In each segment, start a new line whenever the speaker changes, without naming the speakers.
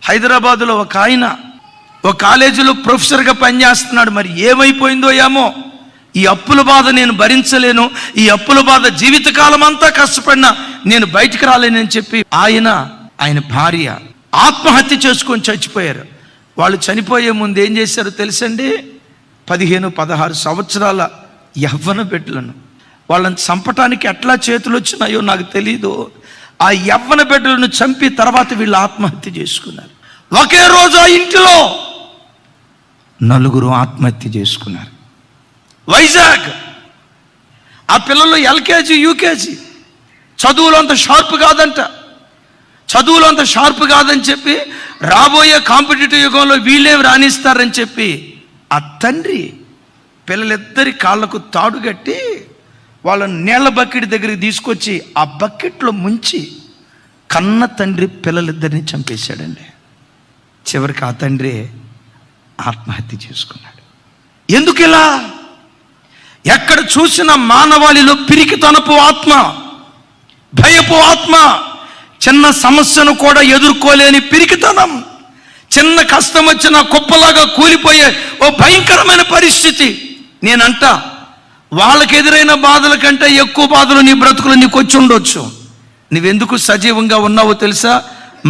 హైదరాబాదులో ఒక కాలేజీలో ప్రొఫెసర్గా పనిచేస్తున్నాడు. మరి ఏమైపోయిందో ఏమో, ఈ అప్పుల బాధ నేను భరించలేను, ఈ అప్పుల బాధ జీవితకాలం అంతా కష్టపడినా నేను బయటికి రాలేనని చెప్పి ఆయన భార్య ఆత్మహత్య చేసుకొని చచ్చిపోయారు. వాళ్ళు చనిపోయే ముందు ఏం చేశారో తెలుసండి? 15-16 సంవత్సరాల యవ్వన బిడ్డలను వాళ్ళని చంపటానికి ఎట్లా చేతులు వచ్చినాయో నాకు తెలీదు. ఆ యవ్వన బిడ్డలను చంపి తర్వాత వీళ్ళు ఆత్మహత్య చేసుకున్నారు. ఒకే రోజు ఆ ఇంటిలో 4 ఆత్మహత్య చేసుకున్నారు. వైజాగ్. ఆ పిల్లలు LKG UKG, చదువులో అంత షార్ప్ కాదని చెప్పి రాబోయే కాంపిటేటివ్ యుగంలో వీళ్ళేం రాణిస్తారని చెప్పి ఆ తండ్రి పిల్లలిద్దరి కాళ్ళకు తాడు కట్టి వాళ్ళని నీళ్ల బకెట్ దగ్గరికి తీసుకొచ్చి ఆ బకెట్లో ముంచి కన్న తండ్రి పిల్లలిద్దరిని చంపేశాడండి. చివరికి ఆ తండ్రి ఆత్మహత్య చేసుకున్నాడు. ఎందుకు ఇలా? ఎక్కడ చూసిన మానవాళిలో పిరికితనపు ఆత్మ, భయపు ఆత్మ, చిన్న సమస్యను కూడా ఎదుర్కోలేని పిరికితనం, చిన్న కష్టం వచ్చిన కుప్పలాగా కూలిపోయే ఓ భయంకరమైన పరిస్థితి. నేనంట వాళ్ళకి ఎదురైన బాధల కంటే ఎక్కువ బాధలు నీ బ్రతుకులు నీకు వచ్చి ఉండొచ్చు. నువ్వెందుకు సజీవంగా ఉన్నావో తెలుసా?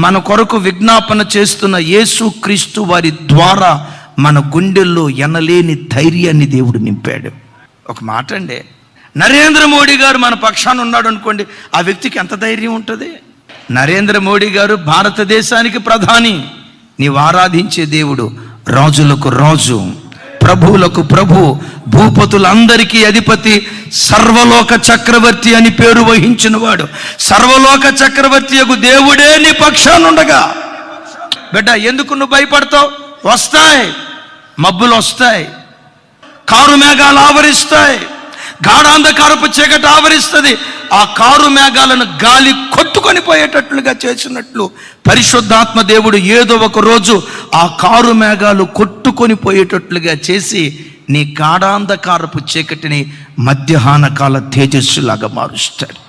మన కొరకు విజ్ఞాపన చేస్తున్న యేసు క్రీస్తు వారి ద్వారా మన గుండెల్లో ఎనలేని ధైర్యాన్ని దేవుడు నింపాడు. ఒక మాట అండి, నరేంద్ర మోడీ గారు మన పక్షాన ఉన్నాడు అనుకోండి, ఆ వ్యక్తికి ఎంత ధైర్యం ఉంటుంది? నరేంద్ర మోడీ గారు భారతదేశానికి ప్రధాని. నీవు ఆరాధించే దేవుడు రాజులకు రాజు, ప్రభువులకు ప్రభు, భూపతులందరికీ అధిపతి, సర్వలోక చక్రవర్తి అని పేరు వహించిన వాడు. సర్వలోక చక్రవర్తి యొక్క దేవుడే నీ పక్షానుండగా బిడ్డ ఎందుకు నువ్వు భయపడతావు? వస్తాయి, మబ్బులు వస్తాయి, కారు మేఘాలు ఆవరిస్తాయి, గాఢాంధకారపు చీకటి ఆవరిస్తుంది. ఆ కారు మేఘాలను గాలి కొట్టుకొని పోయేటట్లుగా చేసినట్లు పరిశుద్ధాత్మ దేవుడు ఏదో ఒక రోజు ఆ కారు మేఘాలు కొట్టుకొని పోయేటట్లుగా చేసి నీ గాఢాంధకారపు చీకటిని మధ్యాహ్న కాల తేజస్సులాగా మారుస్తాడు.